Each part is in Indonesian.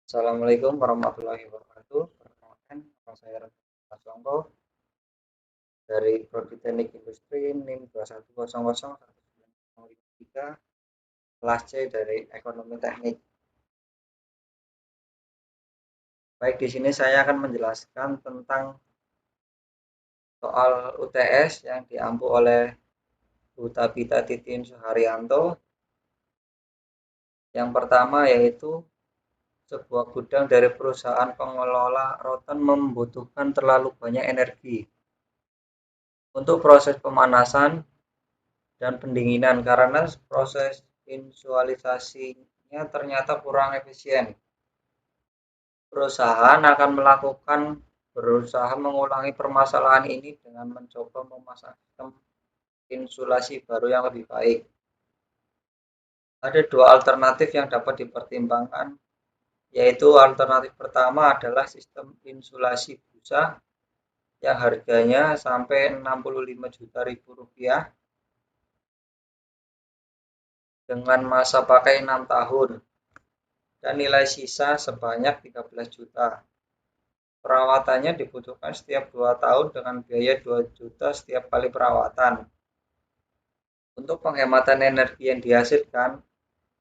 Assalamualaikum warahmatullahi wabarakatuh. Perkenalkan, nama saya Mas Songko dari Prodi Teknik Industri NIM 2100193 kelas C dari Ekonomi Teknik. Baik, di sini saya akan menjelaskan tentang soal UTS yang diampu oleh Bu Tabita Titin Suharyanto. Yang pertama yaitu sebuah gudang dari perusahaan pengelola rotan membutuhkan terlalu banyak energi untuk proses pemanasan dan pendinginan karena proses visualisasinya ternyata kurang efisien. Perusahaan akan berusaha mengulangi permasalahan ini dengan mencoba memasang sistem insulasi baru yang lebih baik. Ada dua alternatif yang dapat dipertimbangkan, yaitu alternatif pertama adalah sistem insulasi busa yang harganya sampai 65 juta rupiah dengan masa pakai 6 tahun dan nilai sisa sebanyak 13 juta. Perawatannya dibutuhkan setiap 2 tahun dengan biaya 2 juta setiap kali perawatan. Untuk penghematan energi yang dihasilkan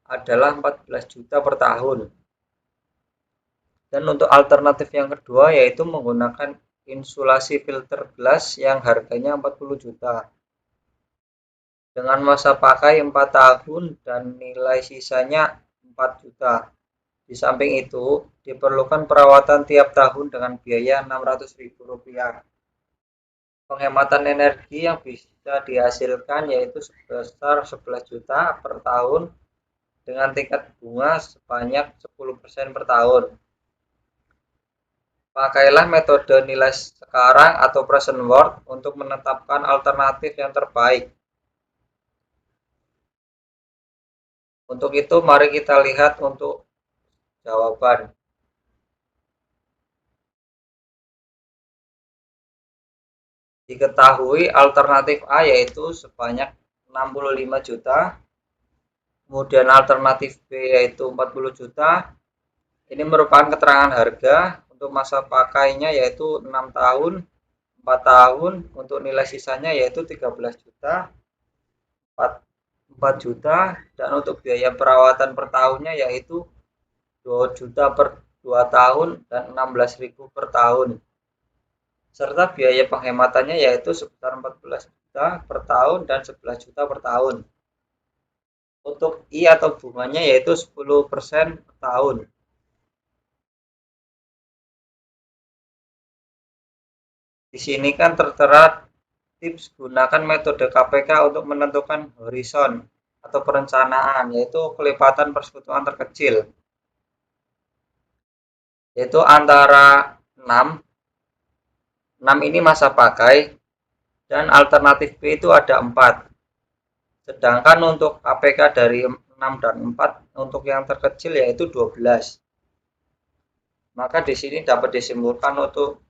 adalah 14 juta per tahun. Dan untuk alternatif yang kedua yaitu menggunakan insulasi filter gelas yang harganya 40 juta. Dengan masa pakai 4 tahun dan nilai sisanya 4 juta. Di samping itu, diperlukan perawatan tiap tahun dengan biaya Rp600.000. Penghematan energi yang bisa dihasilkan yaitu sebesar 11 juta per tahun dengan tingkat bunga sebanyak 10% per tahun. Pakailah metode nilai sekarang atau present worth untuk menetapkan alternatif yang terbaik. Untuk itu, mari kita lihat untuk jawaban. Diketahui alternatif A yaitu sebanyak 65 juta, kemudian alternatif B yaitu 40 juta. Ini merupakan keterangan harga untuk masa pakainya yaitu 6 tahun, 4 tahun, untuk nilai sisanya yaitu 13 juta, 4 juta, dan untuk biaya perawatan per tahunnya yaitu 2 juta per 2 tahun dan 16.000 per tahun. Serta biaya penghematannya yaitu sebesar 14 juta per tahun dan 11 juta per tahun. Untuk I atau bunganya yaitu 10% per tahun. Di sini kan tertera tips gunakan metode KPK untuk menentukan horizon atau perencanaan, yaitu kelipatan persekutuan terkecil, yaitu antara 6 ini masa pakai, dan alternatif B itu ada 4. Sedangkan untuk KPK dari 6 dan 4 untuk yang terkecil yaitu 12. Maka di sini dapat disimpulkan untuk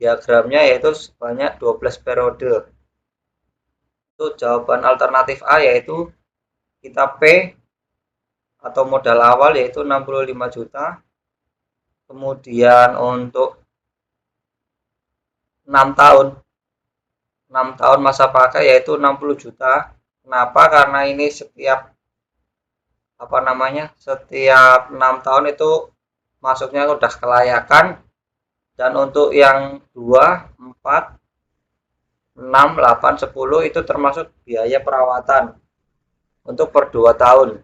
diagramnya yaitu sebanyak 12 periode. Untuk jawaban alternatif A yaitu kita P atau modal awal yaitu 65 juta. Kemudian untuk 6 tahun masa pakai yaitu 60 juta. Kenapa? Karena ini setiap setiap 6 tahun itu masuknya udah kelayakan. Dan untuk yang 2, 4, 6, 8, 10 itu termasuk biaya perawatan untuk per 2 tahun.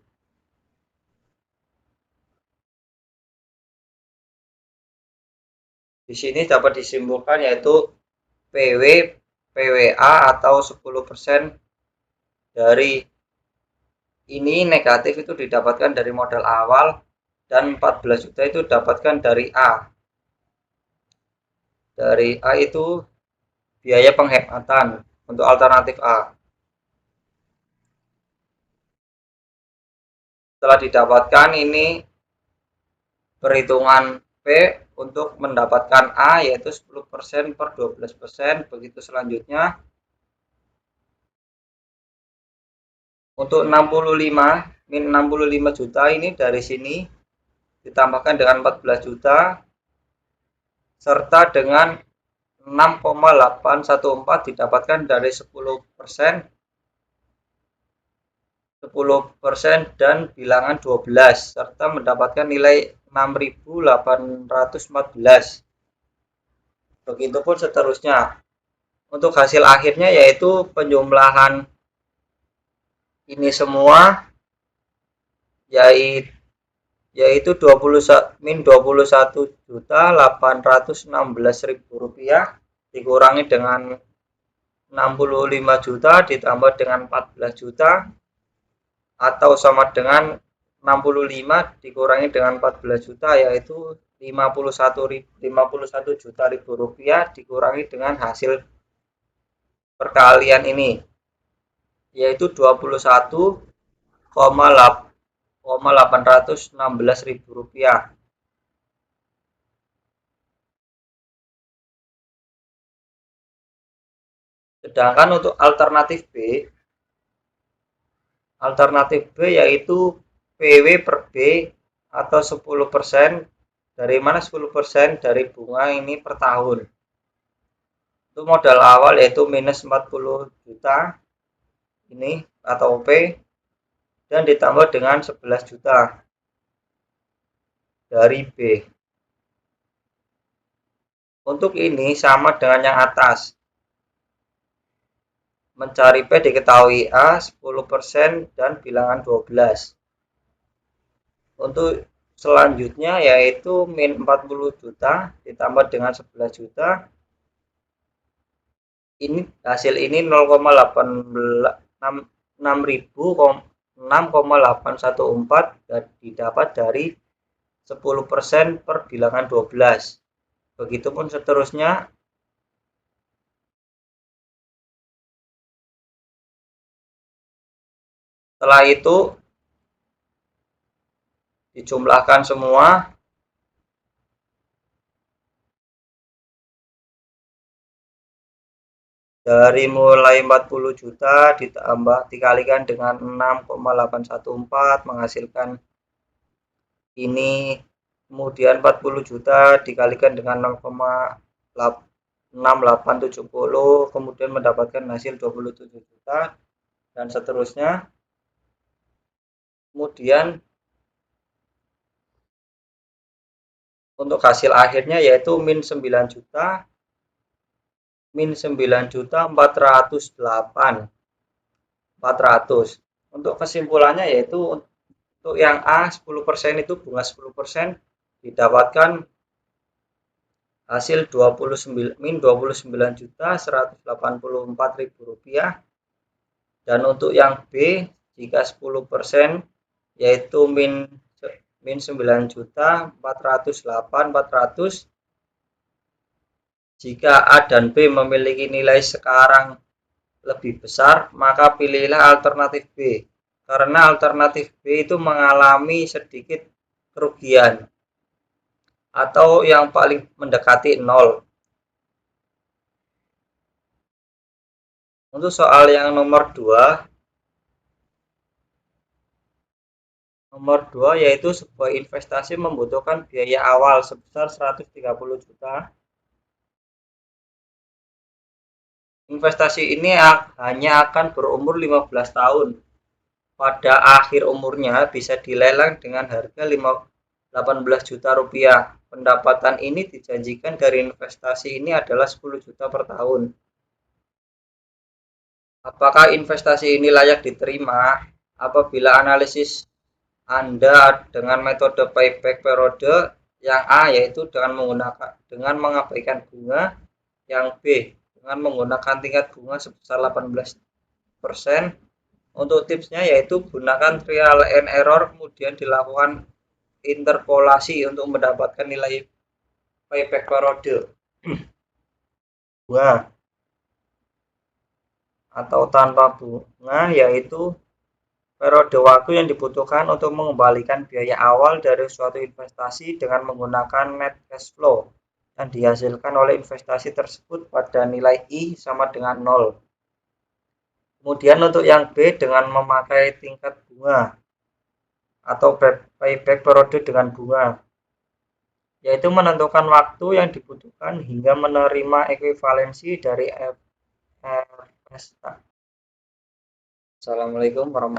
Di sini dapat disimpulkan yaitu PW, PWA atau 10% dari ini negatif itu didapatkan dari modal awal dan 14 juta itu didapatkan dari A. Dari A itu biaya penghematan untuk alternatif A. Setelah didapatkan ini perhitungan P untuk mendapatkan A yaitu 10% per 12%. Begitu selanjutnya. Untuk 65 juta ini dari sini ditambahkan dengan 14 juta serta dengan 6,814 didapatkan dari 10%, 10% dan bilangan 12 serta mendapatkan nilai 6.814. Begitupun seterusnya. Untuk hasil akhirnya yaitu penjumlahan ini semua yaitu 21.816.000 rupiah dikurangi dengan 65 juta ditambah dengan 14 juta atau sama dengan 65 dikurangi dengan 14 juta yaitu 51 juta rupiah dikurangi dengan hasil perkalian ini yaitu 21,816.000 rupiah. Sedangkan untuk alternatif B yaitu PW per B atau 10%, dari mana 10% dari bunga ini per tahun. Itu modal awal yaitu minus 40 juta ini atau P dan ditambah dengan 11 juta dari B. Untuk ini sama dengan yang atas. Mencari P diketahui A 10% dan bilangan 12. Untuk selanjutnya yaitu min 40 juta ditambah dengan 11 juta. Ini hasil ini 6,814 dan didapat dari 10% per bilangan 12. Begitupun seterusnya. Setelah itu dijumlahkan semua dari mulai 40 juta ditambah dikalikan dengan 6,814 menghasilkan ini, kemudian 40 juta dikalikan dengan 0,6870 kemudian mendapatkan hasil 27 juta dan seterusnya. Kemudian untuk hasil akhirnya yaitu min 9 juta 9.408.400. Untuk kesimpulannya yaitu untuk yang A 10% itu bunga 10% didapatkan hasil 29.184.000 rupiah. Dan untuk yang B jika 10% yaitu min 9.408.400. Jika A dan B memiliki nilai sekarang lebih besar, maka pilihlah alternatif B. Karena alternatif B itu mengalami sedikit kerugian atau yang paling mendekati 0. Untuk soal yang nomor 2 yaitu sebuah investasi membutuhkan biaya awal sebesar 130 juta. Investasi ini hanya akan berumur 15 tahun. Pada akhir umurnya bisa dilelang dengan harga 18 juta rupiah. Pendapatan ini dijanjikan dari investasi ini adalah 10 juta per tahun. Apakah investasi ini layak diterima? Apabila analisis Anda dengan metode payback periode yang A yaitu dengan mengabaikan bunga, yang B dengan menggunakan tingkat bunga sebesar 18%. Untuk tipsnya yaitu gunakan trial and error kemudian dilakukan interpolasi untuk mendapatkan nilai payback periode bunga atau tanpa bunga yaitu periode waktu yang dibutuhkan untuk mengembalikan biaya awal dari suatu investasi dengan menggunakan net cash flow yang dihasilkan oleh investasi tersebut pada nilai I sama dengan 0. Kemudian untuk yang B dengan memakai tingkat bunga atau payback periode dengan bunga, yaitu menentukan waktu yang dibutuhkan hingga menerima ekuivalensi dari RSA. Assalamualaikum warahmatullahi wabarakatuh.